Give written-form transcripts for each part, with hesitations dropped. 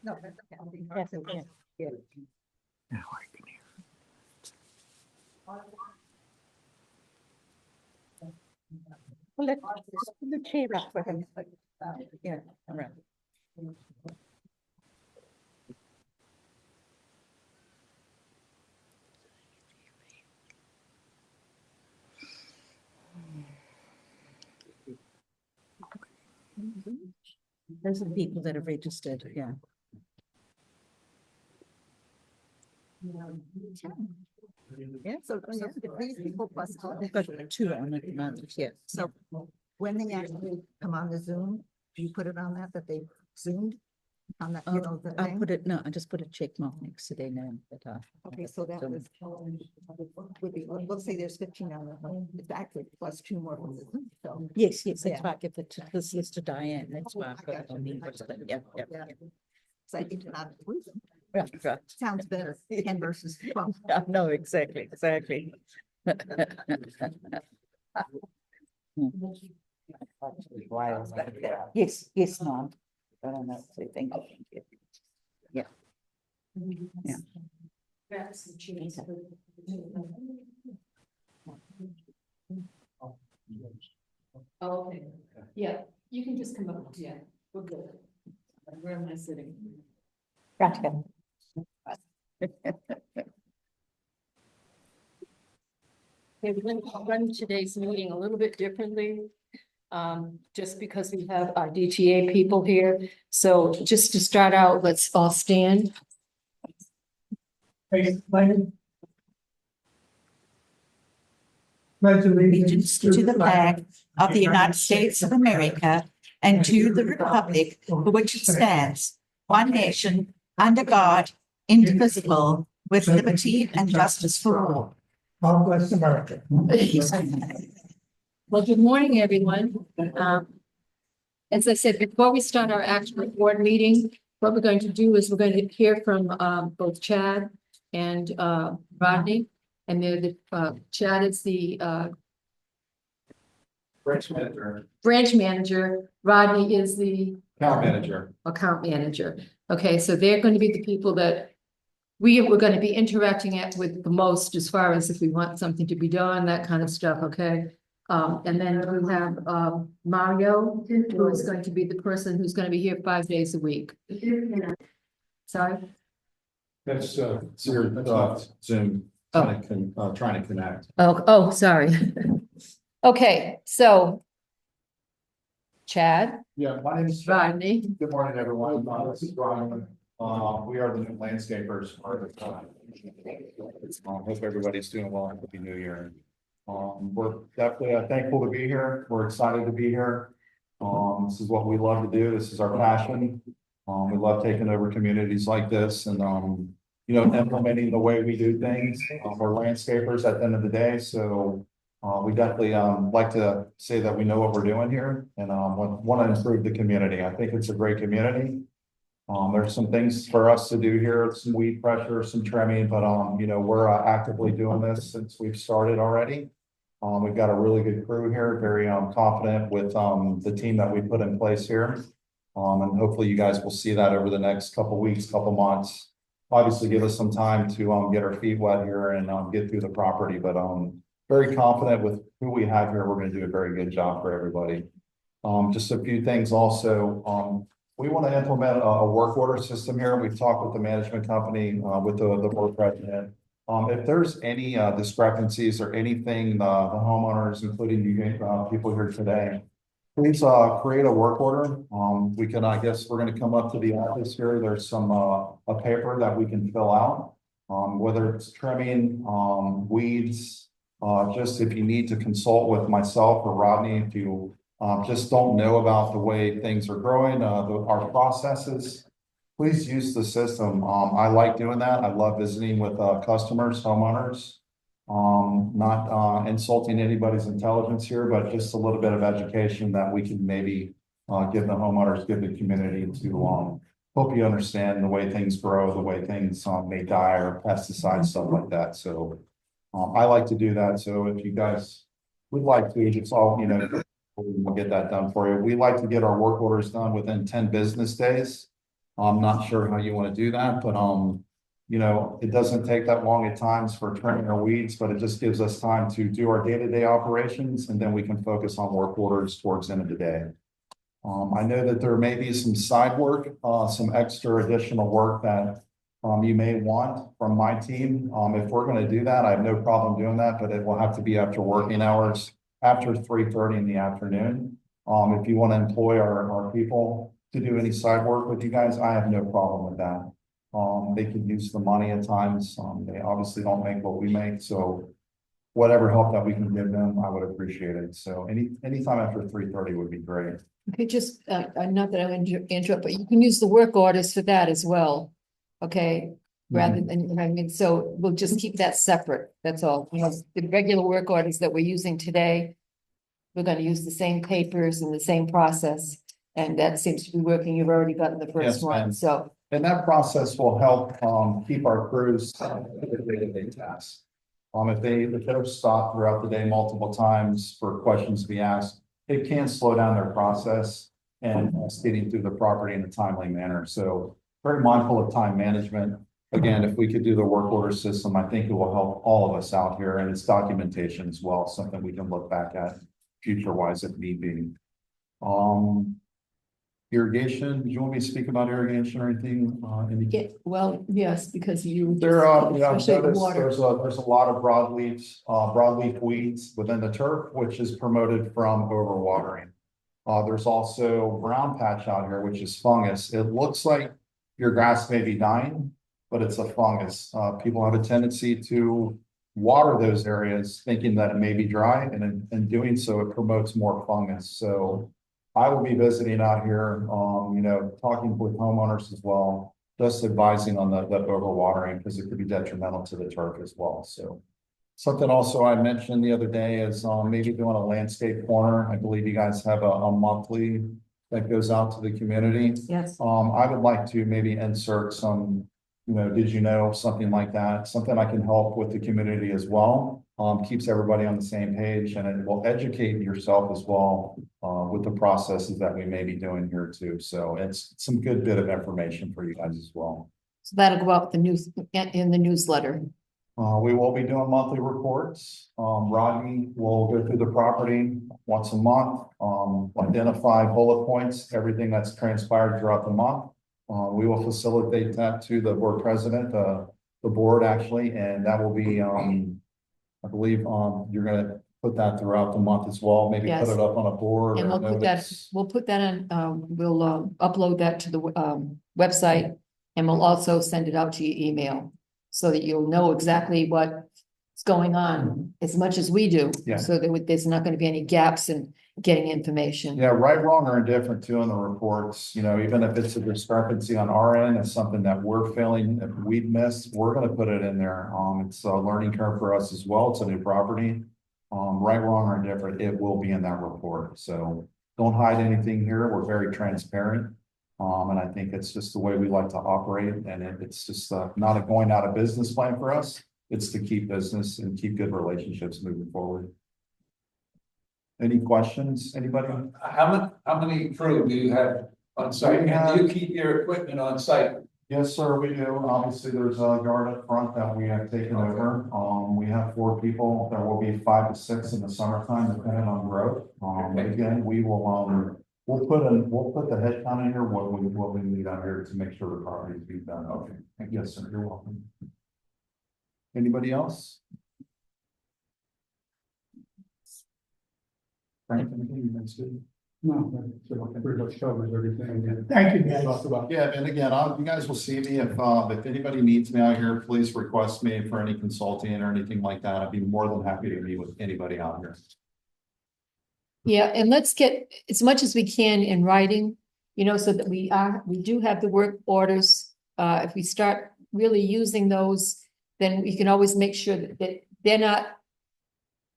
No, that's okay. Yes, okay. Yeah. Now I can hear. Well, let's just put the chair up for him. Yeah, around. Those are the people that have registered, yeah. Yeah, so if these people plus, they've got 2 on at the moment, yeah. So when they actually come on the Zoom, do you put it on that they zoomed? On that, you know, the I'll thing? put it, no, I just put a check mark next to their name. Okay, so that would be, we'll say there's 15 on that one. It's actually plus 2 more from the Zoom, so. Yes, that's Yeah. why I give it to this list to Diane, that's why I I put it gotcha. on the invoice, but yeah. So I need to not lose them. Right. Sounds better, 10 versus 12. Yeah, no, exactly. Yes, ma'am. I don't know, so thank you. Yeah. Yeah. Oh, okay, yeah, you can just come up, yeah, we're good. Where am I sitting? Gotcha. Okay, we're going to run today's meeting a little bit differently. Just because we have our DTA people here. So just to start out, let's all stand. Allegiance to the flag of the United States of America and to the republic for which it stands, one nation, under God, indivisible, with liberty and justice for all. God bless America. Well, good morning, everyone. As I said, before we start our actual board meeting, what we're going to do is we're going to hear from both Chad and Rodney. And they're the Chad is the branch manager. Rodney is the account manager. Okay, so they're going to be the people that we're going to be interacting with the most as far as if we want something to be done, that kind of stuff. Okay. And then we have Mario, who is going to be the person who's going to be here 5 days a week. Sorry. That's Zoom. Trying to connect. Oh, sorry. Okay, so Chad. Yeah, my name is Rodney. Good morning, everyone. This is Brian. We are the new landscapers. Hope everybody's doing well. Happy New Year. We're definitely thankful to be here. We're excited to be here. This is what we love to do. This is our passion. We love taking over communities like this and implementing the way we do things. We're landscapers at the end of the day, so we definitely like to say that we know what we're doing here and want to improve the community. I think it's a great community. There's some things for us to do here, some weed pressure, some trimming, but we're actively doing this since we've started already. We've got a really good crew here, very confident with the team that we put in place here. And hopefully you guys will see that over the next couple weeks, couple months. Obviously give us some time to get our feet wet here and get through the property, but very confident with who we have here. We're going to do a very good job for everybody. Just a few things also. We want to implement a work order system here. We've talked with the management company, with the board president. If there's any discrepancies or anything, the homeowners, including you people here today, please, create a work order. We can, I guess, we're gonna come up to the office here. There's some, a paper that we can fill out. Whether it's trimming, weeds, just if you need to consult with myself or Rodney, if you, just don't know about the way things are growing, our processes, please use the system. I like doing that. I love visiting with, customers, homeowners. Not insulting anybody's intelligence here, but just a little bit of education that we can maybe give the homeowners, give the community to hope you understand the way things grow, the way things may die or pesticides, stuff like that. So I like to do that. So if you guys would like to, it's all, we'll get that done for you. We like to get our work orders done within 10 business days. I'm not sure how you want to do that, but it doesn't take that long at times for trimming our weeds, but it just gives us time to do our day-to-day operations, and then we can focus on work orders towards the end of the day. I know that there may be some side work, some extra additional work that you may want from my team. If we're going to do that, I have no problem doing that, but it will have to be after working hours, after 3:30 in the afternoon. If you want to employ our people to do any side work with you guys, I have no problem with that. They can use the money at times. They obviously don't make what we make, so whatever help that we can give them, I would appreciate it. So anytime after 3:30 would be great. Okay, just, not that I'm interrupt, but you can use the work orders for that as well. Okay, rather than, so we'll just keep that separate. That's all. The regular work orders that we're using today, we're gonna use the same papers and the same process. And that seems to be working. You've already gotten the Yes, first one, ma'am. so. And that process will help keep our crews with their day-to-day tasks. If they're stopped throughout the day multiple times for questions to be asked, it can slow down their process and us getting through the property in a timely manner. So very mindful of time management. Again, if we could do the work order system, I think it will help all of us out here, and it's documentation as well, something we can look back at future-wise if need be. Irrigation, do you want me to speak about irrigation or anything? Yeah, well, yes, because you. There are, I've especially the noticed water. there's a lot of broadleaf weeds within the turf, which is promoted from overwatering. There's also brown patch out here, which is fungus. It looks like your grass may be dying, but it's a fungus. People have a tendency to water those areas thinking that it may be dry, and in doing so, it promotes more fungus. So I will be visiting out here, talking with homeowners as well, just advising on that overwatering, because it could be detrimental to the turf as well. So something also I mentioned the other day is maybe doing a landscape corner. I believe you guys have a monthly that goes out to the community. Yes. I would like to maybe insert some, did you know, something like that, something I can help with the community as well. Keeps everybody on the same page, and it will educate yourself as well with the processes that we may be doing here too. So it's some good bit of information for you guys as well. So that'll go out in the newsletter. We will be doing monthly reports. Rodney will go through the property once a month, identify bullet points, everything that's transpired throughout the month. We will facilitate that to the board president, the board actually, and that will be, I believe, you're gonna put that throughout the month as well, maybe Yes. put it up on a board. And or we'll put that on, we'll upload that to the website, and we'll also send it out to your email so that you'll know exactly what's going on as much as we do. Yeah. So that there's not going to be any gaps in getting information. Yeah, right, wrong, or indifferent too in the reports, even if it's a discrepancy on our end, it's something that we're feeling, if we've missed, we're gonna put it in there. It's a learning curve for us as well. It's a new property. Right, wrong, or indifferent, it will be in that report. So don't hide anything here. We're very transparent. And I think it's just the way we like to operate, and it's just not a going out of business plan for us. It's to keep business and keep good relationships moving forward. Any questions, anybody? How many crew do you have on site? And do you keep your equipment on site? Yes, sir, we do. Obviously, there's a guard up front that we have taken over. We have 4 people. There will be 5 to 6 in the summertime, depending on growth. Again, we will, we'll put the head count in here, what we need out here to make sure the property is being done. Okay, yes, sir, you're welcome. Anybody else? Frank, anything? That's good. No, so pretty much covers everything. Thank you, guys. Yeah, and again, you guys will see me if anybody needs me out here, please request me for any consulting or anything like that. I'd be more than happy to meet with anybody out here. Yeah, and let's get as much as we can in writing, you know, so that we do have the work orders. If we start really using those, then we can always make sure that they're not,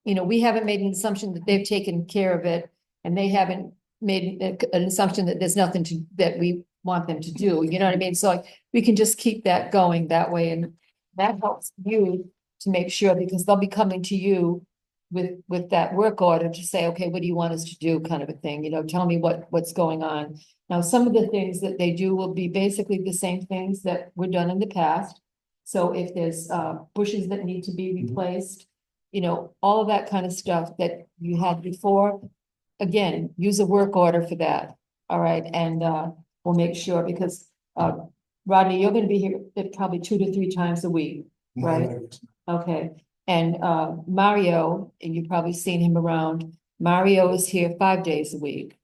you know, we haven't made an assumption that they've taken care of it, and they haven't made an assumption that there's nothing that we want them to do, you know what I mean? So like, we can just keep that going that way, and that helps you to make sure, because they'll be coming to you with that work order to say, okay, what do you want us to do, kind of a thing, you know, tell me what's going on. Now, some of the things that they do will be basically the same things that were done in the past. So if there's bushes that need to be replaced, you know, all of that kind of stuff that you had before, again, use a work order for that, all right? And we'll make sure, because Rodney, you're gonna be here probably 2 to 3 times a week, right? Okay, and Mario, and you've probably seen him around, Mario is here 5 days a week.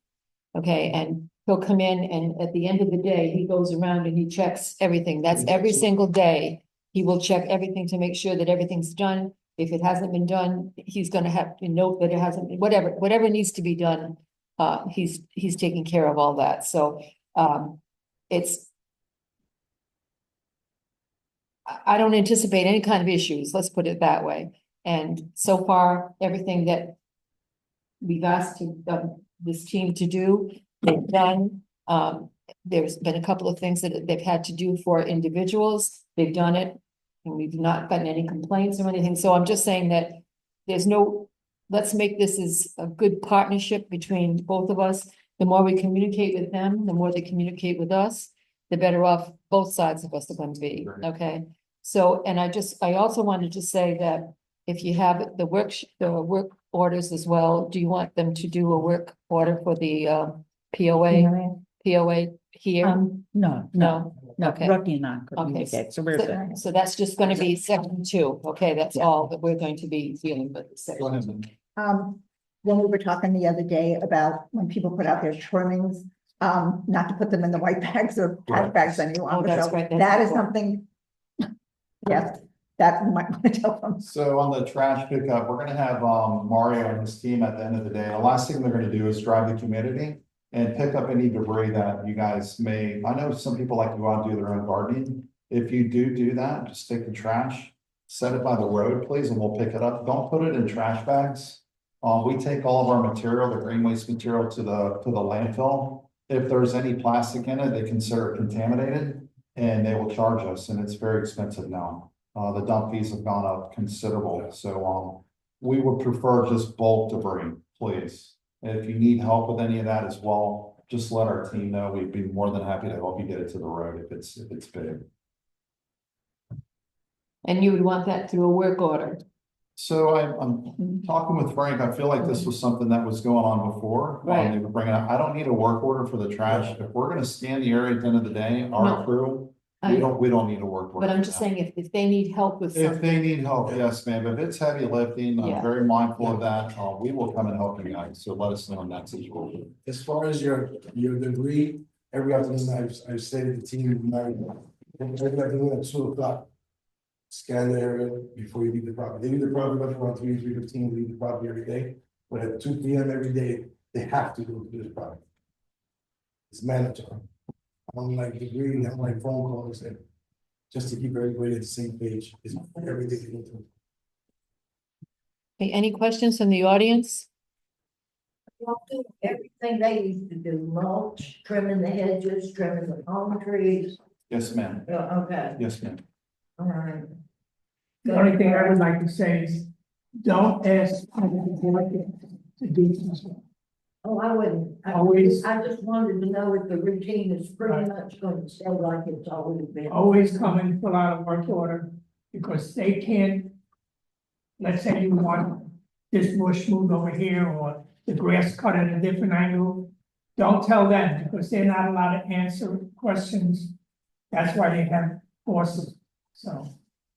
Okay, and he'll come in, and at the end of the day, he goes around and he checks everything. That's every single day. He will check everything to make sure that everything's done. If it hasn't been done, he's gonna have to note that it hasn't, whatever needs to be done. He's taking care of all that, so it's. I don't anticipate any kind of issues, let's put it that way. And so far, everything that we've asked this team to do, they've done. There's been a couple of things that they've had to do for individuals, they've done it. And we've not gotten any complaints or anything, so I'm just saying that let's make this as a good partnership between both of us. The more we communicate with them, the more they communicate with us, the better off both sides of us are going to be, okay? So, and I also wanted to say that if you have the work orders as well, do you want them to do a work order for the POA here? No, Okay. Rodney and I could Okay, communicate, so we're there. So that's just gonna be section 2, okay, that's all that we're going to be dealing with. Go ahead. When we were talking the other day about when people put out their trimmings, not to put them in the white bags or black bags any Oh, longer. that's So right, that's that is important. something. Yes, that you might want to tell them. So on the trash pickup, we're gonna have Mario and his team at the end of the day. The last thing they're gonna do is drive the community and pick up any debris that you guys may, I know some people like to go out and do their own gardening. If you do that, just take the trash, set it by the road, please, and we'll pick it up. Don't put it in trash bags. We take all of our material, the green waste material, to the landfill. If there's any plastic in it, they consider it contaminated and they will charge us, and it's very expensive now. The dump fees have gone up considerable, so we would prefer just bulk debris, please. And if you need help with any of that as well, just let our team know. We'd be more than happy to help you get it to the road if it's big. And you would want that through a work order. So I'm talking with Frank. I feel like this was something that was going on before. Right. They were bringing up, I don't need a work order for the trash. If we're gonna scan the area at the end of the day, our No. crew, I- we don't need a work order. But I'm for just that. saying, if they need help with If something. they need help, yes, ma'am. If it's heavy lifting, Yeah. I'm very mindful of that. We will come and help you guys. So let us know in that situation. As far as your degree, every afternoon I've stayed at the team, every afternoon at 2 o'clock. Scan the area before you leave the property. They leave the property around 3:15, leave the property every day. But at 2 p.m. every day, they have to go to this property. It's mandatory. I don't like degree, I don't like phone calls, and just to keep everybody at the same page is every day they go through. Okay, any questions from the audience? Everything they used to do, mulch, trimming the hedges, trimming the palm trees. Yes, ma'am. Okay, Yes, ma'am. all right. The only thing I would like to say is, don't ask other people to do this. Oh, I wouldn't. Always- I just wanted to know if the routine is pretty much going to stay like it's always been. Always come and fill out a work order, because they can't. Let's say you want this bush moved over here, or the grass cut at a different angle. Don't tell them, because they're not allowed to answer questions. That's why they have forces, so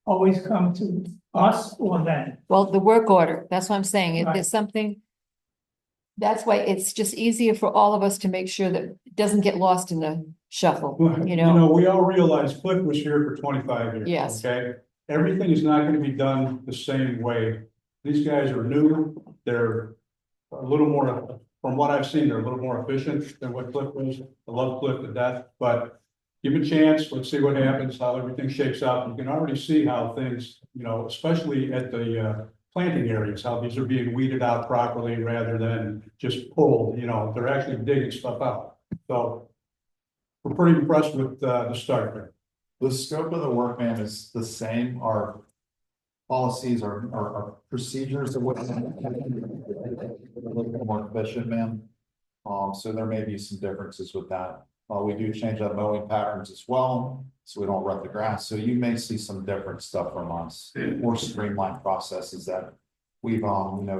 always come to us or them. Well, the work order, that's what I'm saying. If Right. there's something That's why it's just easier for all of us to make sure that it doesn't get lost in the shuffle, Well, you know? we all realize Cliff was here for 25 years. Yes. Okay, everything is not gonna be done the same way. These guys are new, they're a little more, from what I've seen, they're a little more efficient than what Cliff was. I love Cliff to death, but give a chance, let's see what happens, how everything shakes out. You can already see how things, especially at the planting areas, how these are being weeded out properly rather than just pulled, they're actually digging stuff out. So we're pretty impressed with the start there. The scope of the work, man, is the same. Our policies, our procedures are what a little bit more efficient, man. So there may be some differences with that. We do change up mowing patterns as well, so we don't rut the grass. So you may see some different stuff from us, more streamlined processes that we've,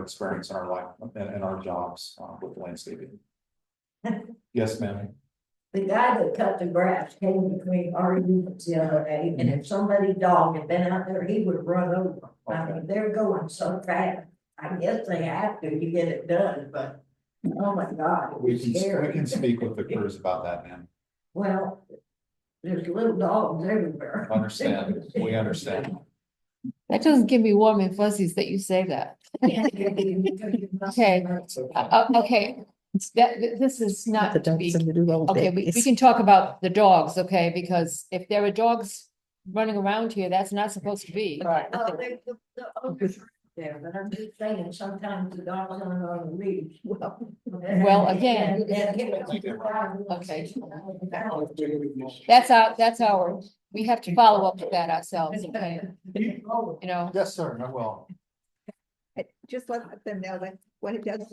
experienced in our life, in our jobs, with landscaping. Yes, ma'am. The guy that cut the grass came between our units the other day, and if somebody's dog had been out there, he would have run over. I mean, they're going so fast. I guess they have to get it done, but oh my God, it We was can scary. speak with the crews about that, man. Well, there's little dogs everywhere. Understand, we understand. That doesn't give me warm and fuzzies that you say that. Okay. Okay, this is not to be, okay, we can talk about the dogs, okay, because if there are dogs running around here, that's not supposed to be. Oh, the owners are there, but I'm just saying, sometimes the dogs aren't on the leash. Well, again. Okay. That's our, we have to follow up with that ourselves, okay? Yes, sir, I will. Just let them know that what it does.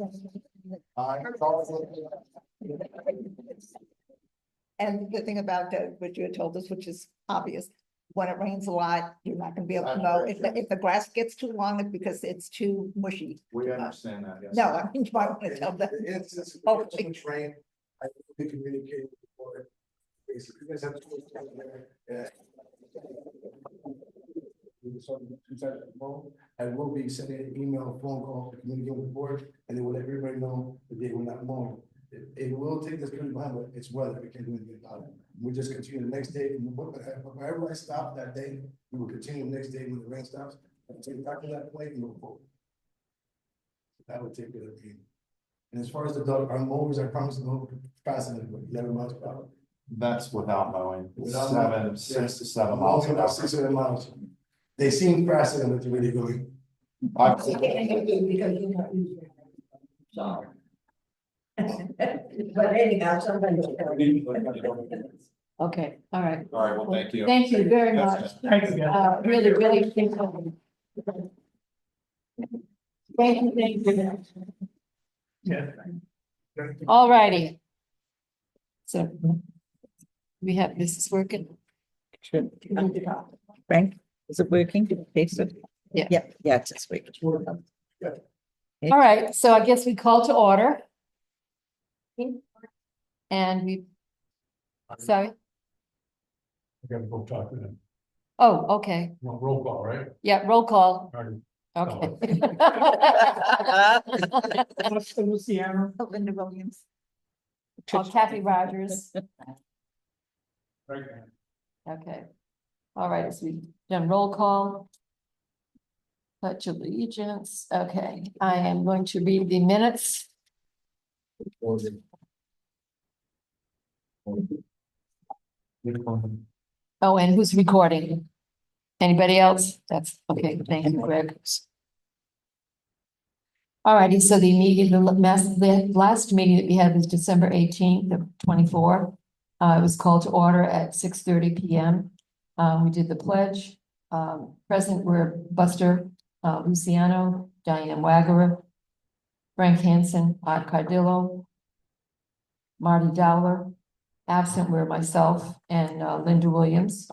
And the thing about what you had told us, which is obvious, when it rains a lot, you're not gonna be able to mow. If the grass gets too long, it's because it's too mushy. We understand that, yes. No, I mean, you might want to tell them. It's Oh, so much rain. I think communicate before. Basically, you guys have to. Yeah. I will be sending an email, phone call, to communicate with the board, and they will let everybody know that they will not mow. It will take this period behind, but it's weather, we can't do anything about it. We just continue the next day, and wherever I stop that day, we will continue the next day when the rain stops, and take back to that point and move forward. That would take care of it. And as far as the dog, our mowers, I promise to go faster than 11 miles per hour. That's without mowing, Without mowing. 6 to 7 Miles miles an about hour. 6 or 7 miles. They seem faster than what they're really going. Because you're not using it. Sorry. But anyhow, somebody. Okay, all right. All right, well, thank you. Thank you very Yes, much. Thank you, guys. Really, really. Thank you. Yeah. All righty. So we have, this is working. Frank, is it working? Okay, so. Yeah. Yeah, it's just working. All right, so I guess we call to order. And we. Sorry, I gotta go talk to them. oh, okay, Well, roll call, right? yeah, roll call, Alright. okay. Luciano. Linda Williams. Oh, Kathy Rogers, Right. okay. All right, so we've done roll call. Pledge allegiance, okay, I am going to read the minutes. Oh, and who's recording? Anybody else? That's, okay, thank you, Greg. All righty, so the meeting, the last meeting that we had was December 18th of 24. It was called to order at 6:30 p.m. We did the pledge. Present were Buster Luciano, Diane Waggerer, Frank Hansen, Art Cardillo, Marty Dowler. Absent were myself and Linda Williams.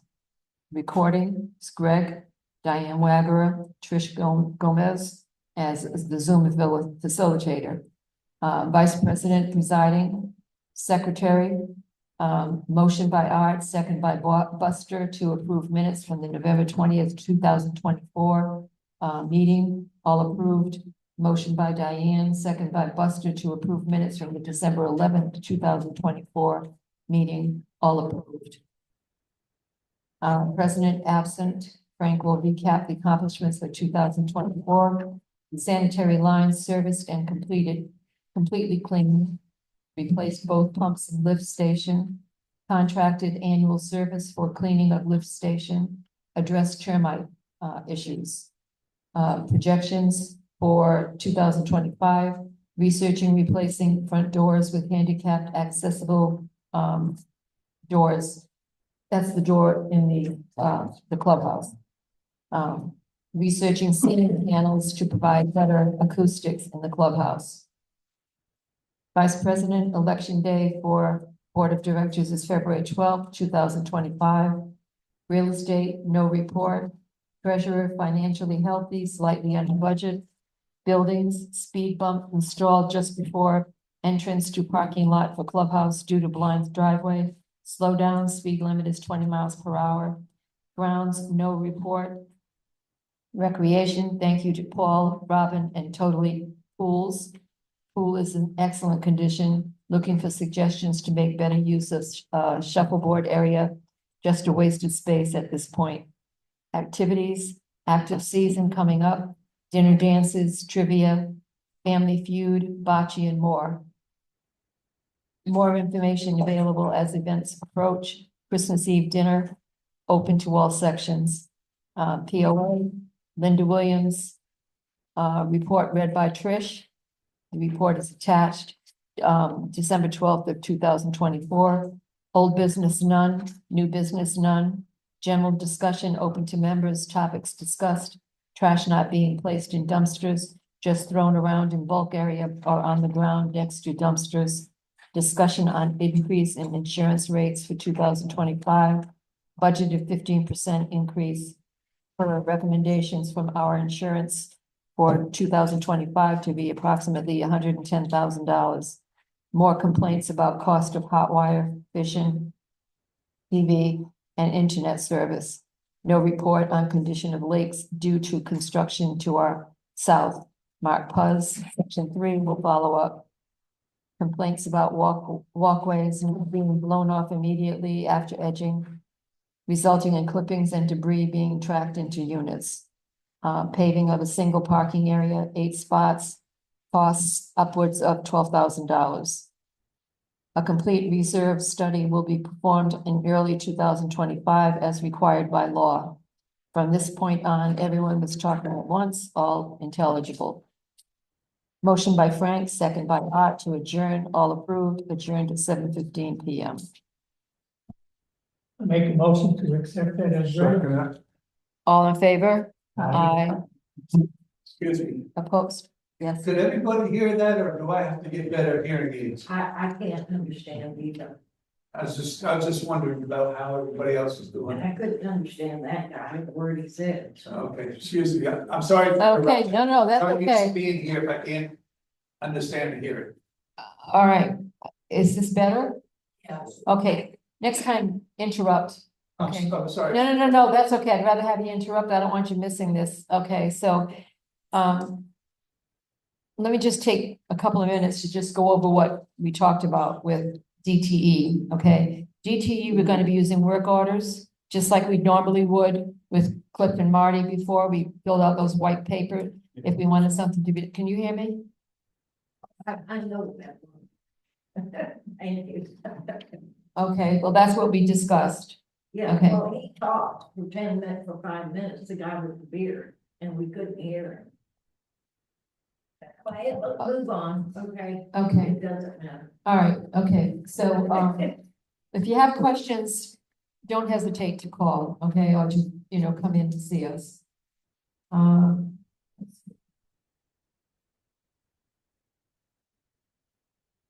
Recording is Greg, Diane Waggerer, Trish Gomez as the Zoom facilitator. Vice President presiding, Secretary, motion by Art, second by Buster to approve minutes from the November 20th, 2024 meeting, all approved. Motion by Diane, second by Buster to approve minutes from the December 11th, 2024 meeting. All approved. President absent. Frank will recap the accomplishments for 2024. Sanitary lines serviced and completely cleaned. Replaced both pumps and lift station. Contracted annual service for cleaning of lift station. Addressed termite issues. Projections for 2025. Researching replacing front doors with handicapped accessible doors. That's the door in the clubhouse. Researching ceiling panels to provide better acoustics in the clubhouse. Vice President, election day for Board of Directors is February 12th, 2025. Real estate, no report. Treasurer, financially healthy, slightly under budget. Buildings, speed bump installed just before entrance to parking lot for clubhouse due to blind driveway. Slow down, speed limit is 20 miles per hour. Grounds, no report. Recreation, thank you to Paul, Robin, and Totally Pools. Pool is in excellent condition. Looking for suggestions to make better use of shuffleboard area. Just a wasted space at this point. Activities, active season coming up. Dinner dances, trivia, family feud, bocce, and more. More information available as events approach. Christmas Eve dinner, open to all sections. POA, Linda Williams. Report read by Trish. The report is attached. December 12th of 2024. Old business, none. New business, none. General discussion open to members. Topics discussed. Trash not being placed in dumpsters, just thrown around in bulk area or on the ground next to dumpsters. Discussion on increase in insurance rates for 2025. Budgeted 15% increase. For recommendations from our insurance for 2025 to be approximately $110,000. More complaints about cost of hot wire, fishing, TV, and internet service. No report on condition of lakes due to construction to our south. Mark Puz, section 3 will follow up. Complaints about walkways being blown off immediately after edging, resulting in clippings and debris being tracked into units. Paving of a single parking area, 8 spots, costs upwards of $12,000. A complete reserve study will be performed in early 2025 as required by law. From this point on, everyone was talking at once, all intelligible. Motion by Frank, second by Art to adjourn, all approved, adjourned at 7:15 p.m. I make a motion to accept that as read. All in favor? Aye. Excuse me, Opposed? Yes. did everybody hear that, or do I have to get better hearing aids? I can't understand either. I was just wondering about how everybody else is And doing. I couldn't understand that guy, the word he said, so. Okay, excuse me, I'm sorry. to Okay, interrupt. no, that's I'm used to okay. being here if I can't understand and hear it. All right. Is this better? Yes. Okay, next time, interrupt. Okay. I'm sorry. No, that's okay. I'd rather have you interrupt. I don't want you missing this. Okay, so, let me just take a couple of minutes to just go over what we talked about with DTE, okay? DTE, we're gonna be using work orders, just like we normally would with Cliff and Marty before we filled out those white paper. If we wanted something to be, can you hear me? I know that one. Thank you. Okay, well, that's what we discussed. Yeah, Okay. well, he talked for 10 minutes, for 5 minutes, the guy with the beard, and we couldn't hear him. Quiet, let's move on, okay? Okay. It doesn't matter. All right, okay, so, if you have questions, don't hesitate to call, okay, or just, come in to see us. But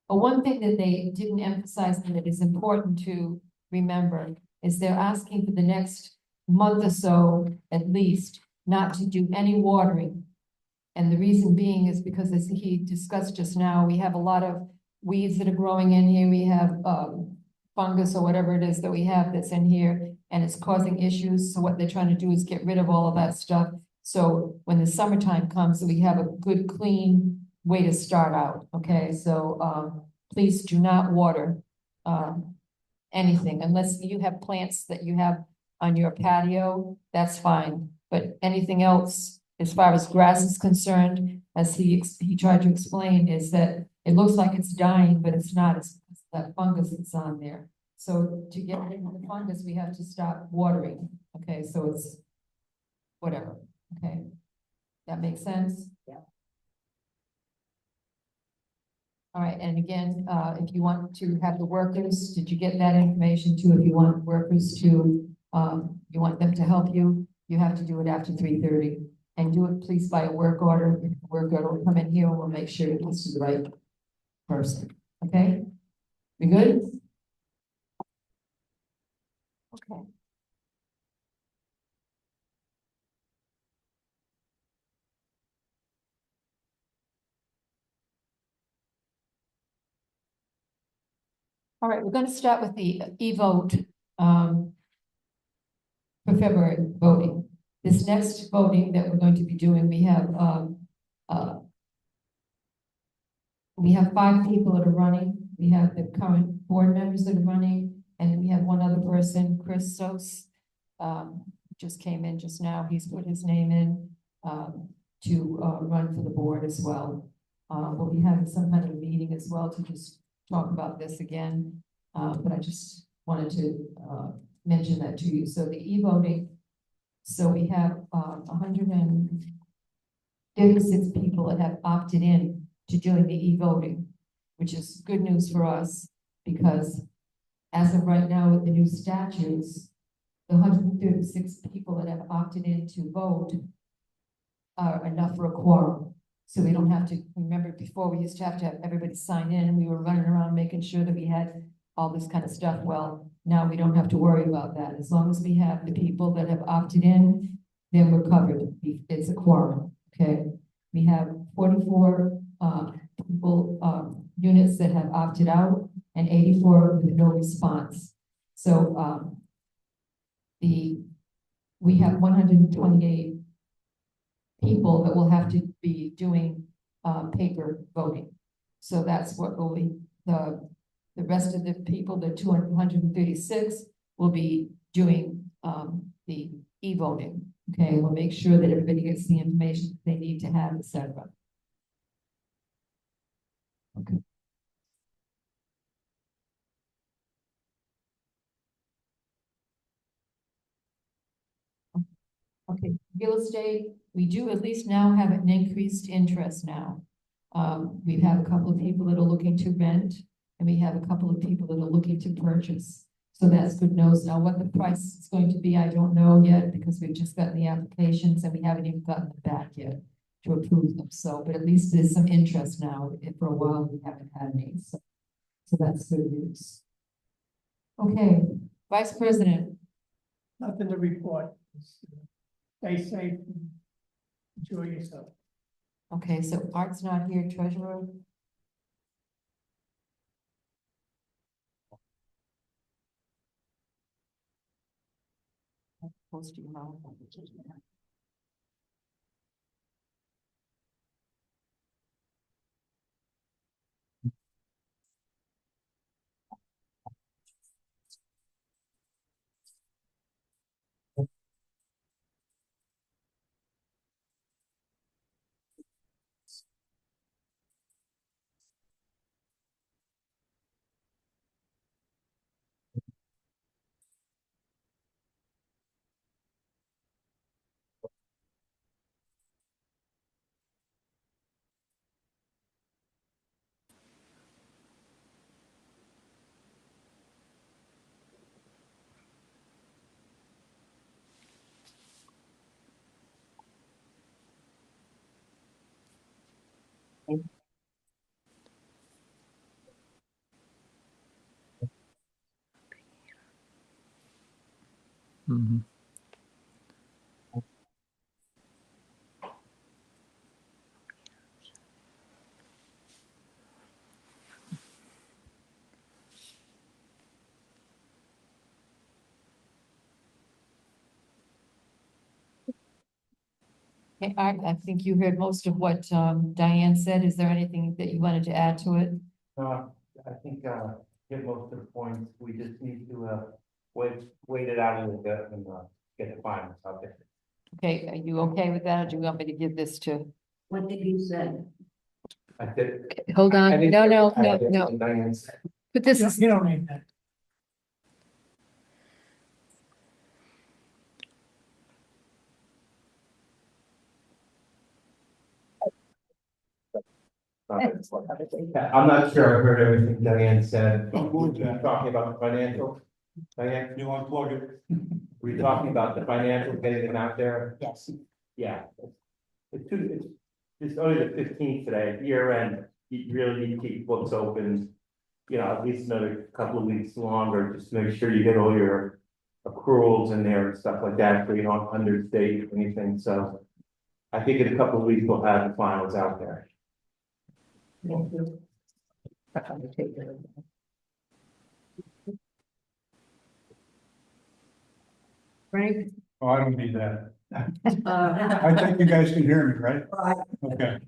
one thing that they didn't emphasize and that is important to remember is they're asking for the next month or so, at least, not to do any watering. And the reason being is because, as he discussed just now, we have a lot of weeds that are growing in here. We have fungus or whatever it is that we have that's in here, and it's causing issues. So what they're trying to do is get rid of all of that stuff So when the summertime comes, we have a good, clean way to start out, okay? So, please do not water, anything unless you have plants that you have on your patio, that's fine. But anything else, as far as grass is concerned, as he tried to explain, is that it looks like it's dying, but it's not, it's that fungus that's on there. So to get rid of the fungus, we have to stop watering, okay? So it's whatever, okay? That makes sense? Yeah. All right, and again, if you want to have the workers, did you get that information too? If you want workers to, you want them to help you, you have to do it after 3:30. And do it please by a work order. If the work order will come in here, we'll make sure it gets to the right person, okay? We good? Okay. All right, we're gonna start with the e-vote, for February voting. This next voting that we're going to be doing, we have 5 people that are running. We have the current board members that are running, and we have one other person, Chris Sos, just came in just now. He's put his name in, to, run for the board as well. We'll be having some kind of a meeting as well to just talk about this again. But I just wanted to, mention that to you. So the e-voting, so we have, 136 people that have opted in to doing the e-voting, which is good news for us because as of right now with the new statutes, the 136 people that have opted in to vote are enough for a quorum. So we don't have to, remember before we used to have everybody sign in and we were running around making sure that we had all this kind of stuff. Well, now we don't have to worry about that. As long as we have the people that have opted in, then we're covered. It's a quorum, okay? We have 44 people, units that have opted out and 84 with no response. So we have 128 people that will have to be doing paper voting. So that's what will be the rest of the people, the 236 will be doing the e-voting. Okay, we'll make sure that everybody gets the information they need to have, etc. Okay. Okay, real estate, we do at least now have an increased interest now. We've had a couple of people that are looking to rent, and we have a couple of people that are looking to purchase. So that's good news. Now, what the price is going to be, I don't know yet, because we've just gotten the applications and we haven't even gotten them back yet to approve them. So, but at least there's some interest now. If for a while we haven't had any, so that's good news. Okay, Vice President. Nothing to report. Stay safe. And enjoy yourself. Okay, so Art's not here, Treasurer. Close to your mouth. Okay, I think you heard most of what Diane said. Is there anything that you wanted to add to it? I think, get most of the points, we just need to, wait it out a little bit and, get the finals out there. Okay, are you okay with that, or do you want me to give this to? What did you say? I did. Okay, hold on, no. Diane said. But this is, You don't need that. I'm not sure I heard everything Diane said. Don't move Were you that. talking about the financial? Diane, You unplug it. were you talking about the financial, getting them out there? Yes. Yeah. It's only the 15th today, year end, you really need to keep books open. You know, at least another couple of weeks longer, just to make sure you get all your accruals in there and stuff like that, so you don't understate anything, so. I think in a couple of weeks, we'll have the finals out there. Frank? Oh, I don't need that. Uh, I think you guys can hear me, right? right. Okay.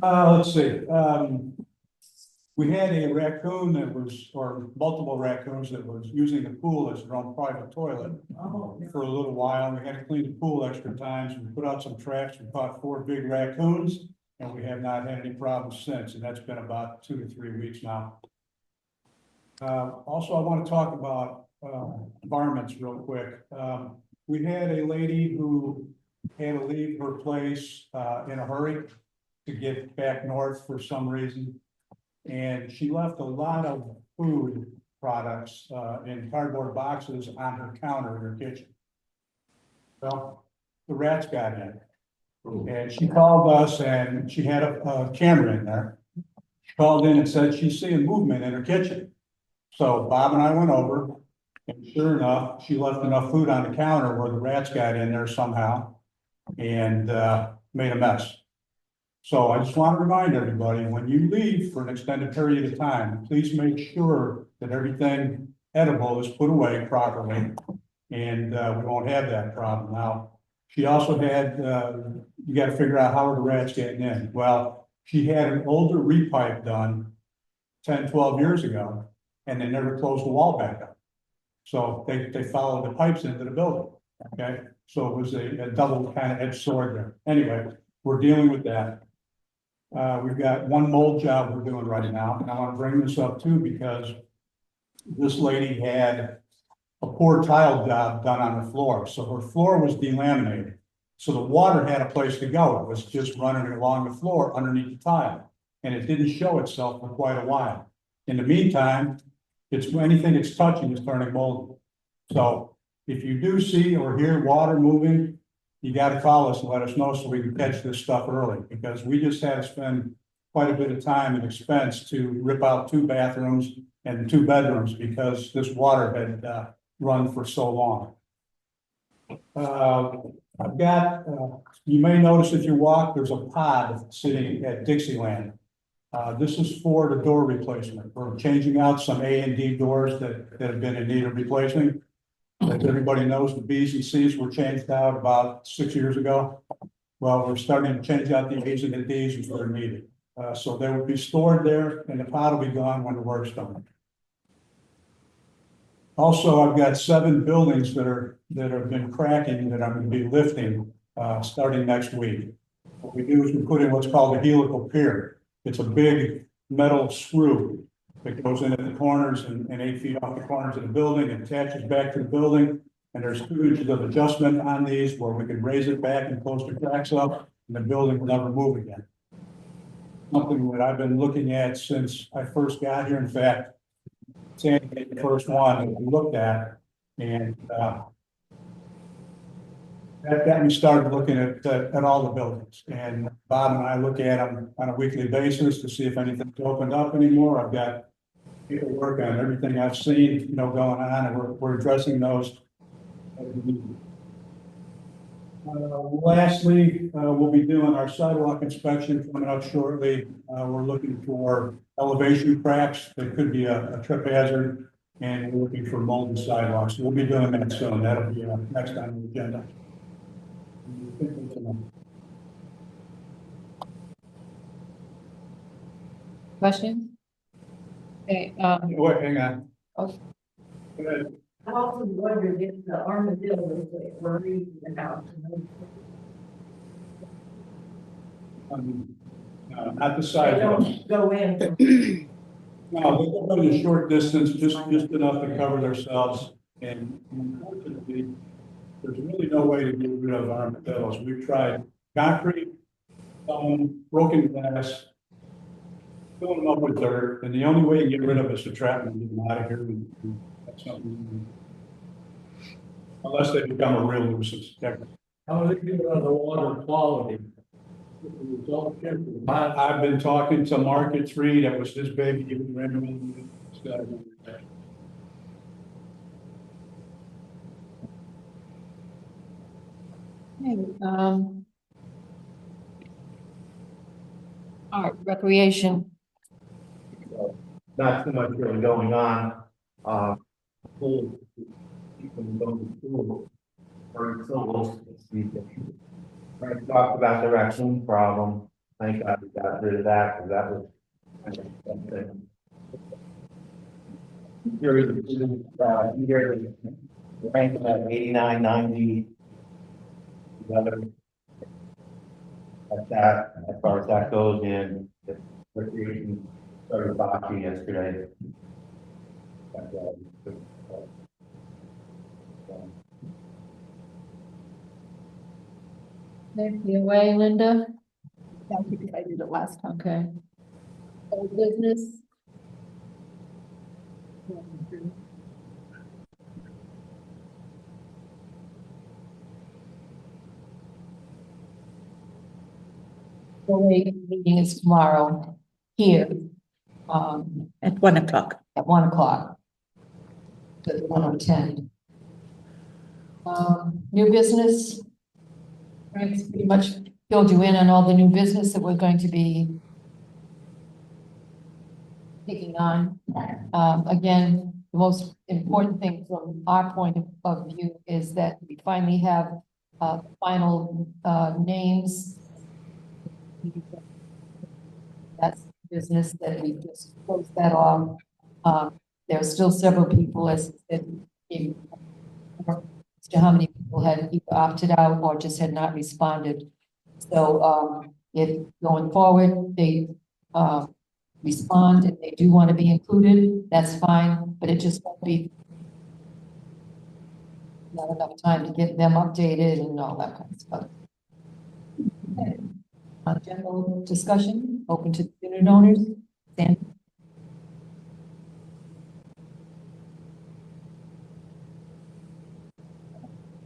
Let's see, we had a raccoon that was, or multiple raccoons that was using the pool as their own private toilet for a little while. We had to clean the pool extra times. We put out some traps. We caught 4 big raccoons, and we have not had any problems since, and that's been about 2 to 3 weeks now. Also, I want to talk about environments real quick. We had a lady who had to leave her place in a hurry to get back north for some reason. And she left a lot of food products in cardboard boxes on her counter in her kitchen. Well, the rats got in. And she called us and she had a camera in there. She called in and said she's seeing movement in her kitchen. So Bob and I went over, and sure enough, she left enough food on the counter where the rats got in there somehow and made a mess. So I just want to remind everybody, when you leave for an extended period of time, please make sure that everything edible is put away properly. And we won't have that problem. Now, she also had, you got to figure out how are the rats getting in. Well, she had an older repipe done 10, 12 years ago, and they never closed the wall back up. So they followed the pipes into the building, okay? So it was a double kind of edged sword there. Anyway, we're dealing with that. We've got one mold job we're doing right now, and I want to bring this up too, because this lady had a poor tile job done on her floor. So her floor was delaminated. So the water had a place to go. It was just running along the floor underneath the tile. And it didn't show itself for quite a while. In the meantime, anything it's touching is turning moldy. So if you do see or hear water moving, you got to call us and let us know so we can catch this stuff early, because we just had to spend quite a bit of time and expense to rip out 2 bathrooms and 2 bedrooms because this water had run for so long. I've got, you may notice if you walk, there's a pod sitting at Dixieland. This is for the door replacement. We're changing out some A and D doors that have been in need of replacing. As everybody knows, the B's and C's were changed out about 6 years ago. Well, we're starting to change out the A's and the D's if they're needed. So they will be stored there and the pod will be gone when the work's done. Also, I've got 7 buildings that have been cracking that I'm going to be lifting starting next week. What we do is we put in what's called a helical pier. It's a big metal screw that goes in at the corners and 8 feet off the corners of the building and attaches back to the building. And there's 2 inches of adjustment on these where we can raise it back and close the cracks up, and the building will never move again. Something that I've been looking at since I first got here. In fact, Sandy made the first one that we looked at, and that got me started looking at all the buildings. And Bob and I look at them on a weekly basis to see if anything's opened up anymore. I've got people work on everything I've seen, going on, and we're addressing those. Lastly, we'll be doing our sidewalk inspection coming up shortly. We're looking for elevation cracks that could be a trip hazard, and we're looking for molded sidewalks. We'll be doing that soon. That'll be next on the agenda. Question? Okay, Wait, hang on. Okay. Go ahead. I often wondered if the armadillos that were leaving the house. Not the They size of them. don't go in. No, they're going a short distance, just enough to cover themselves. And unfortunately, there's really no way to get rid of armadillos. We've tried concrete, stone, broken glass, filling them up with dirt, and the only way to get rid of it is to trap them and get them out of here. That's something. Unless they become a real nuisance. How do they do it on the water quality? I've been talking to Market 3, that was his baby. all right, recreation. Not too much really going on, pool. People go to pool. Or so, right, talked about the raccoon problem, thank God we got rid of that, because that was. Something. Here, ranked at 89, 90. Other. At that, as far as that goes, and the recreation started boxing yesterday. You away, Linda? Thank you, because I did it last time. Okay. Old business? The meeting is tomorrow here, At 1 o'clock. at 1 o'clock. At 1:10. New business. Frank's pretty much filled you in on all the new business that we're going to be taking on. Again, the most important thing from our point of view is that we finally have final names. That's business that we just closed that off. There are still several people, as said, as to how many people had either opted out or just had not responded. So if going forward, they respond and they do want to be included, that's fine, but it just won't be not enough time to get them updated and all that kind of stuff. Okay. General discussion, open to unit owners. Dan?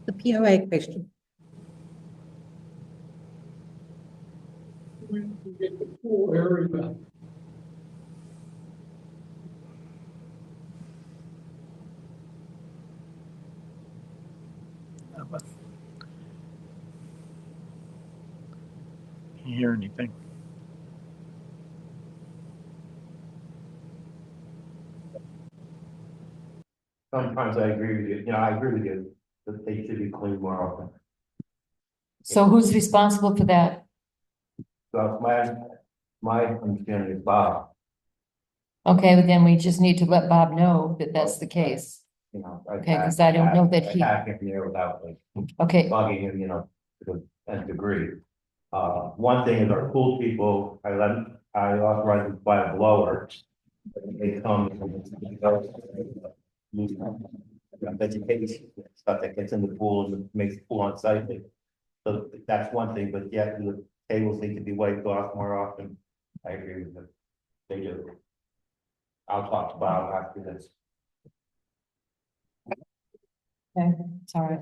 The POA question. Get the pool area. Can't hear anything. Sometimes I agree with you, I agree with you, that they should be cleaned more often. So who's responsible for that? So my understanding is Bob, Okay, but then we just need to let Bob know that that's the case. Okay, 'cause I don't know that he- I can't hear without like Okay, bugging him, to the nth degree. One thing is our pool people, I authorize them to buy a blower. They come. Vegetation, stuff that gets in the pool and makes the pool unsightly. So that's one thing, but yet the tables need to be wiped off more often. I agree with them. They do. I'll talk to Bob after this. okay, sorry.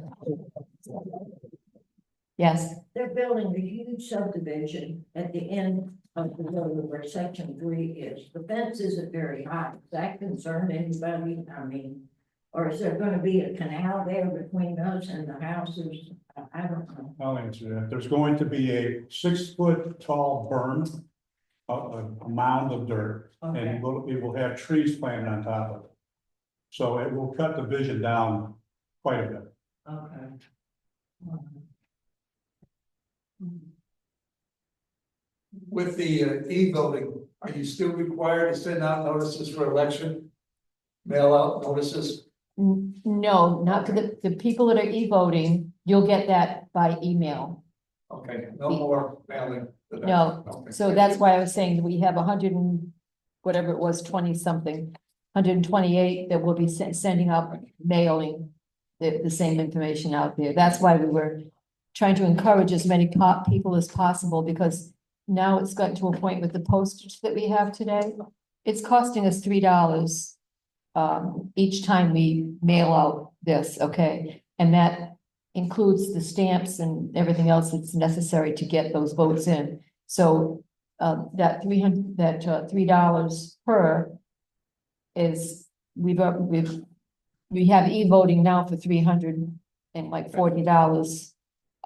Yes, They're building a huge subdivision at the end of the road where section 3 is. The fence isn't very high. Does that concern anybody? I mean, or is there gonna be a canal there between us and the houses? I don't know. I'll answer that. There's going to be a 6-foot tall berm, a mound of dirt, and Okay. it will have trees planted on top of it. So it will cut the vision down quite a bit. Okay. with the e-voting, are you still required to send out notices for election? Mail out notices? No, not to the people that are e-voting, you'll get that by email. Okay, no more mailing. No, Okay. so that's why I was saying that we have 100 and whatever it was, 20 something, 128 that will be sending out mailing the same information out there. That's why we were trying to encourage as many people as possible, because now it's gotten to a point with the postage that we have today. It's costing us $3 each time we mail out this, okay? And that includes the stamps and everything else that's necessary to get those votes in. So that $3 per is, we have e-voting now for $340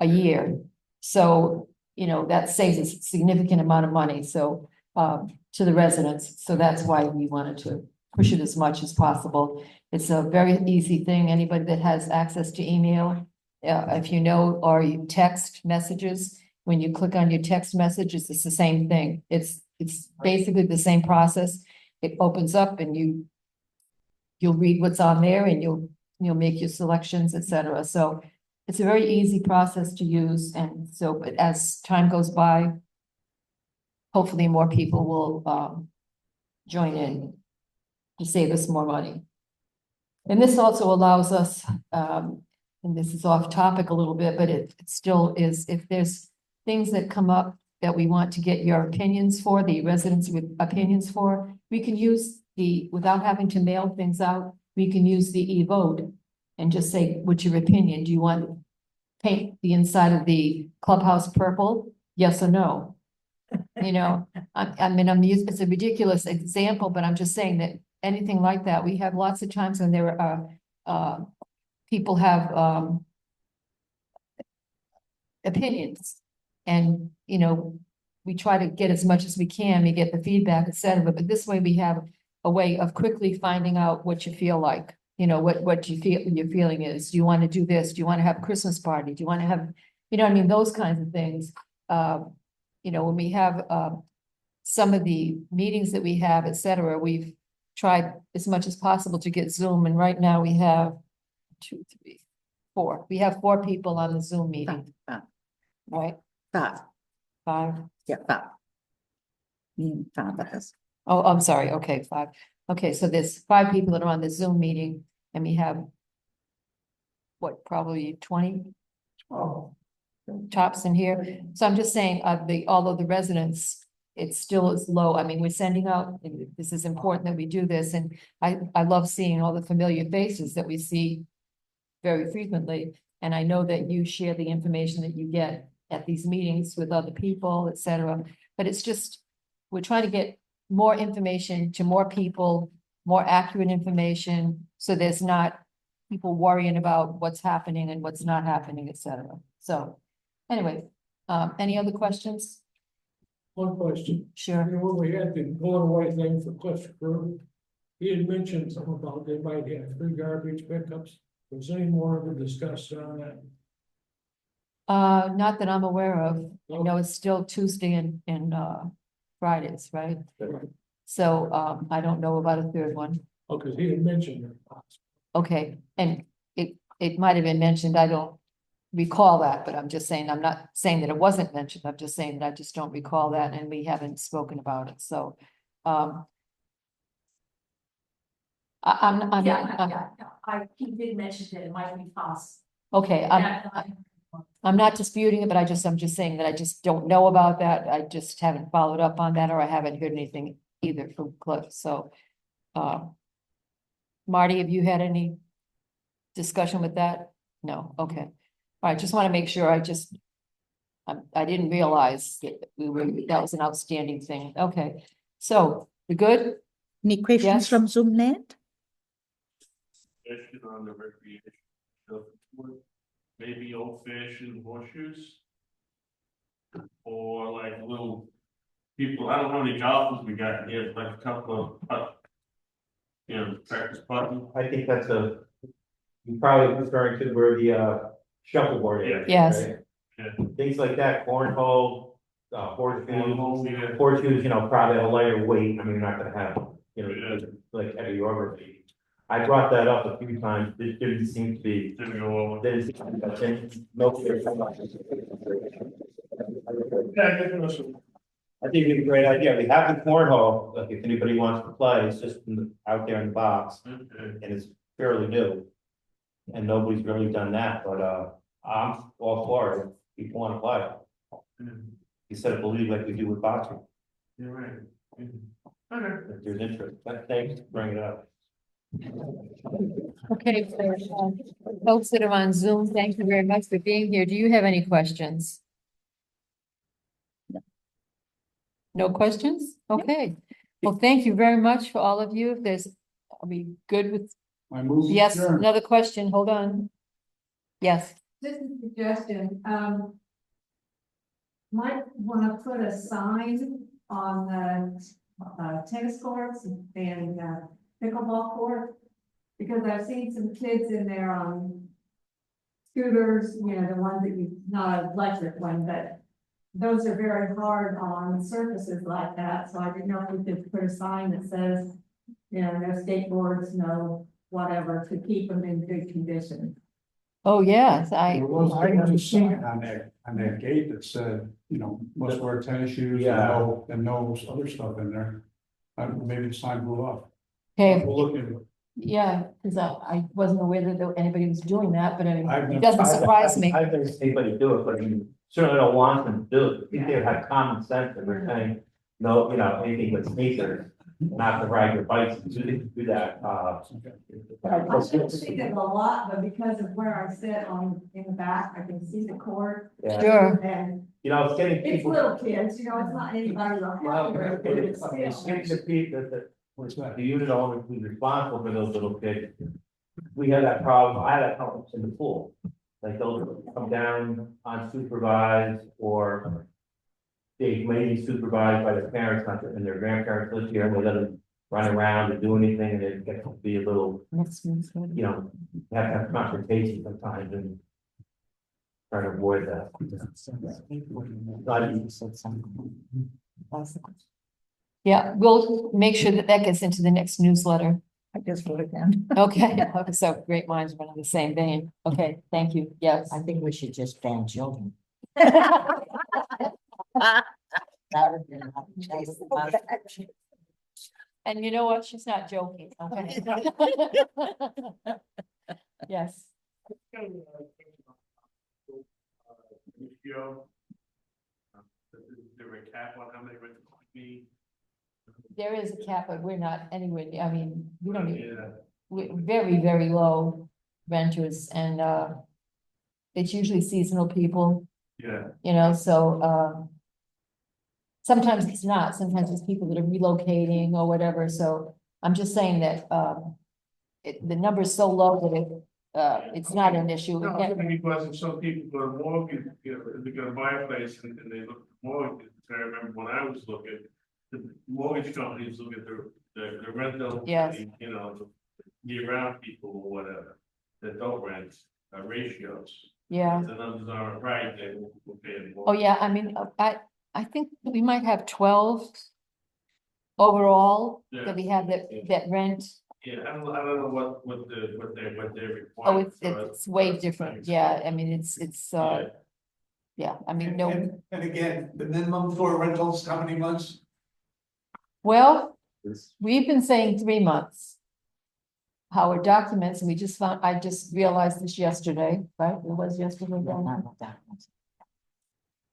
a year. So, you know, that saves us a significant amount of money, so to the residents. So that's why we wanted to push it as much as possible. It's a very easy thing. Anybody that has access to email, if you know, or you text messages, when you click on your text messages, it's the same thing. It's basically the same process. It opens up and you'll read what's on there and you'll make your selections, etc. So it's a very easy process to use. And so, but as time goes by, hopefully more people will join in to save us more money. And this also allows us, and this is off topic a little bit, but it still is, if there's things that come up that we want to get your opinions for, the residents with opinions for, we can use without having to mail things out, we can use the e-vote and just say, what's your opinion? Do you want to paint the inside of the clubhouse purple? Yes or no? You know, I mean, it's a ridiculous example, but I'm just saying that anything like that, we have lots of times when there are, people have, opinions. And, you know, we try to get as much as we can, we get the feedback, et cetera, but this way we have a way of quickly finding out what you feel like, you know, what you feel, your feeling is. Do you want to do this? Do you want to have a Christmas party? Do you want to have, you know, I mean, those kinds of things. You know, when we have, some of the meetings that we have, et cetera, we've tried as much as possible to get Zoom, and right now we have 2, 3, 4. We have 4 people on the Zoom meeting, right? 5. 5. Yeah, 5. Me and 5 of us. Oh, I'm sorry. Okay, 5. Okay, so there's 5 people that are on the Zoom meeting, and we have what, probably 20 tops in here. So I'm just saying, although the residents, it still is low. I mean, we're sending out, and this is important that we do this, and I love seeing all the familiar faces that we see very frequently. And I know that you share the information that you get at these meetings with other people, et cetera. But it's just, we're trying to get more information to more people, more accurate information, so there's not people worrying about what's happening and what's not happening, et cetera. So anyway, any other questions? One question, Sure. you know, when we had the going away thing for Cliff Crew, he had mentioned something about they might have free garbage pickups. Was any more ever discussed on that? Not that I'm aware of. I know it's still Tuesday and Fridays, right? So I don't know about a third one. Oh, cause he had mentioned it. Okay, and it might have been mentioned. I don't recall that, but I'm just saying, I'm not saying that it wasn't mentioned. I'm just saying that I just don't recall that, and we haven't spoken about it. So He did mention that it might be possible. okay, I'm not disputing it, but I'm just saying that I just don't know about that. I just haven't followed up on that, or I haven't heard anything either from Cliff. So Marty, have you had any discussion with that? No, okay. All right, just want to make sure. I didn't realize that that was an outstanding thing. Okay, so we good? Any questions Yes. from Zoom net? On the recreation, maybe old fashioned horseshoes. Or like little people, I don't know how many golfers we got here, like a couple of, practice putting. I think that's you're probably referring to where the shuffleboard is. Yes. right? Things like that, cornhole, horseshoes, you know, probably a lighter weight, I mean, you're not gonna have, you know, like heavy rubber feet. I brought that up a few times, it didn't seem to be, Didn't go over. didn't seem to be, no. I think it's a great idea, we have the cornhole, like if anybody wants to play, it's just out there in the box, Okay. and it's fairly new. And nobody's really done that, but, I'm all for it, if people wanna play. He said, believe like we do with boxing, You're right. Okay. if there's interest, but thanks for bringing it up. Okay, for folks that are on Zoom, thank you very much for being here. Do you have any questions? No questions? Okay. Well, thank you very much for all of you. If there's, are we good with, I move. yes, adjourned. another question, hold on. Yes, Just a suggestion, might wanna put a sign on the tennis courts and pickleball court. Because I've seen some kids in there on scooters, you know, the ones that you, not an electric one, but those are very hard on surfaces like that, so I didn't know if we could put a sign that says, you know, no skateboards, no whatever, to keep them in good condition. oh, yes, There was, I haven't seen it on that gate that said, you know, must wear tennis shoes and no other stuff in there. Maybe the sign blew up. okay, We'll look into it. yeah, because I wasn't aware that anybody was doing that, but I mean, I've it never- doesn't surprise me. I think anybody do it, but I mean, certainly don't want them to do it, I think they have common sense, and they're saying, no, you know, anything but sneakers, not to ride your bikes, do that, I should see them a lot, but because of where I sit in the back, I can see the court. yeah. Sure, And You know, it's getting it's people. little kids, you know, it's not anybody. Well, it's getting the people, What's that? the unit owner who's responsible for those little kids. We had that problem, I had that problem in the pool, like they'll come down unsupervised or. They may be supervised by their parents, not their, and their grandparents live here, and they let them run around and do anything, and it gets to be a little, you know, have to have confrontation sometimes and. Try to avoid that. yeah, we'll make sure that that gets into the next newsletter. I just wrote it down. Okay, so great minds run in the same vein. Okay, thank you, yes. I think we should just ban children. And you know what? She's not joking, okay? Yes, Ratio. Is there a cap on how many rentals could be? there is a cap, but we're not anywhere, I mean, we don't even, Yeah. we're very, very low renters and, it's usually seasonal people, Yeah. you know, so, sometimes it's not, sometimes it's people that are relocating or whatever, so I'm just saying that, the number is so low that it's not an issue. No, because if some people go to mortgage, you know, if they're gonna buy a place and they look at mortgage, I remember when I was looking. The mortgage companies look at the rental. Yes. You know, the year-round people or whatever, that don't rent, ratios. Yeah, If the numbers aren't right, they will pay more. oh, yeah, I mean, I think we might have 12 overall that we have that rent. Yeah, I don't know what they're required. Oh, it's way different, yeah, I mean, it's, yeah, I mean, no, And again, the minimum for rentals, how many months? well, we've been saying 3 months. Our documents, and we just found, I just realized this yesterday, right? It was yesterday.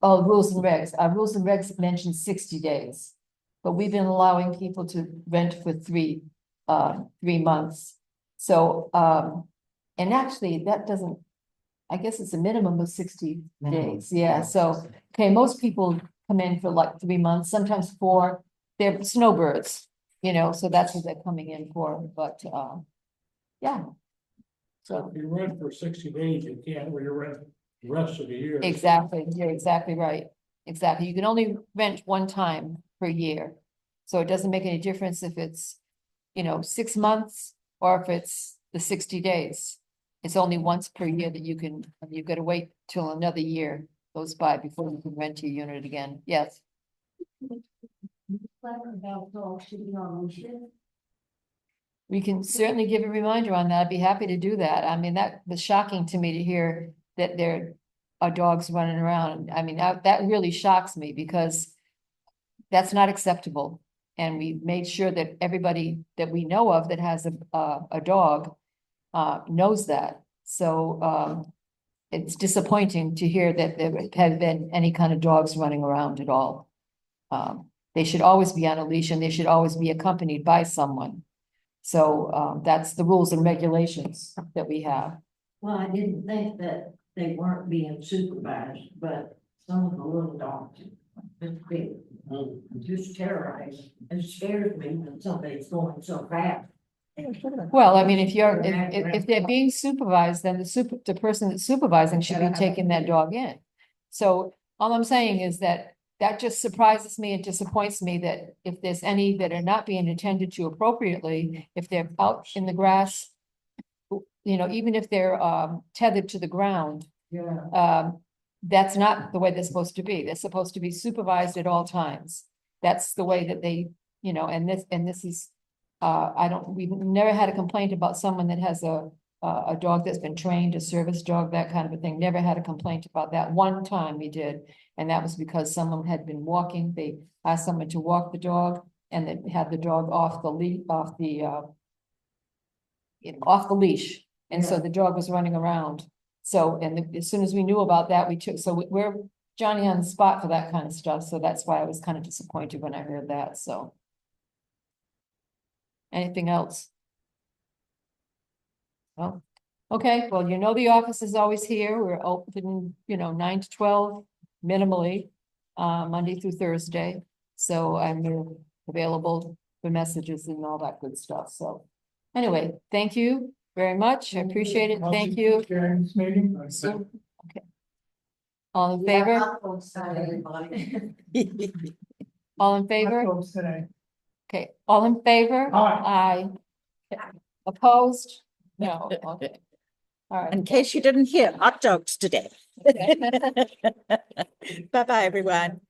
Oh, rules and regs, our rules and regs mention 60 days. But we've been allowing people to rent for 3 months. So, and actually, that doesn't, I guess it's a minimum of 60 days, yeah, so, okay, most people come in for like 3 months, sometimes 4, they're snowbirds, you know, so that's what they're coming in for, but, yeah. So if you rent for 60 days, you can't re-rent the rest of the year. Exactly, you're exactly right, exactly, you can only rent 1 time per year. So it doesn't make any difference if it's, you know, 6 months or if it's the 60 days. It's only once per year that you've got to wait till another year goes by before you can rent your unit again. Yes. About dogs should be on leashes. We can certainly give a reminder on that. I'd be happy to do that. I mean, that was shocking to me to hear that there are dogs running around. I mean, that really shocks me because that's not acceptable. And we made sure that everybody that we know of that has a dog knows that. So it's disappointing to hear that there have been any kind of dogs running around at all. They should always be on a leash and they should always be accompanied by someone. So that's the rules and regulations that we have. Well, I didn't think that they weren't being supervised, but some of the little dogs, just terrorized. It scares me when somebody's going so fast. Well, I mean, if they're being supervised, then the person that's supervising should be taking that dog in. So all I'm saying is that just surprises me and disappoints me that if there's any that are not being attended to appropriately, if they're out in the grass, you know, even if they're tethered to the ground, Yeah. that's not the way they're supposed to be. They're supposed to be supervised at all times. That's the way that they, you know, and this is, we've never had a complaint about someone that has a dog that's been trained, a service dog, that kind of a thing. Never had a complaint about that. One time we did, and that was because someone had been walking. They asked someone to walk the dog, and they had the dog off the leash, and so the dog was running around. So, and as soon as we knew about that, we're Johnny on the spot for that kind of stuff. So that's why I was kind of disappointed when I heard that. So. Anything else? Well, okay, well, you know, the office is always here. We're open, 9 to 12 minimally, Monday through Thursday. So I'm available for messages and all that good stuff. So anyway, thank you very much. I appreciate it. Thank you. During this meeting. Okay. All in favor? All in favor? Folks today. Okay, all in favor? Aye. Aye. Opposed? No, okay. All right. In case you didn't hear, hot dogs today. Bye-bye, everyone.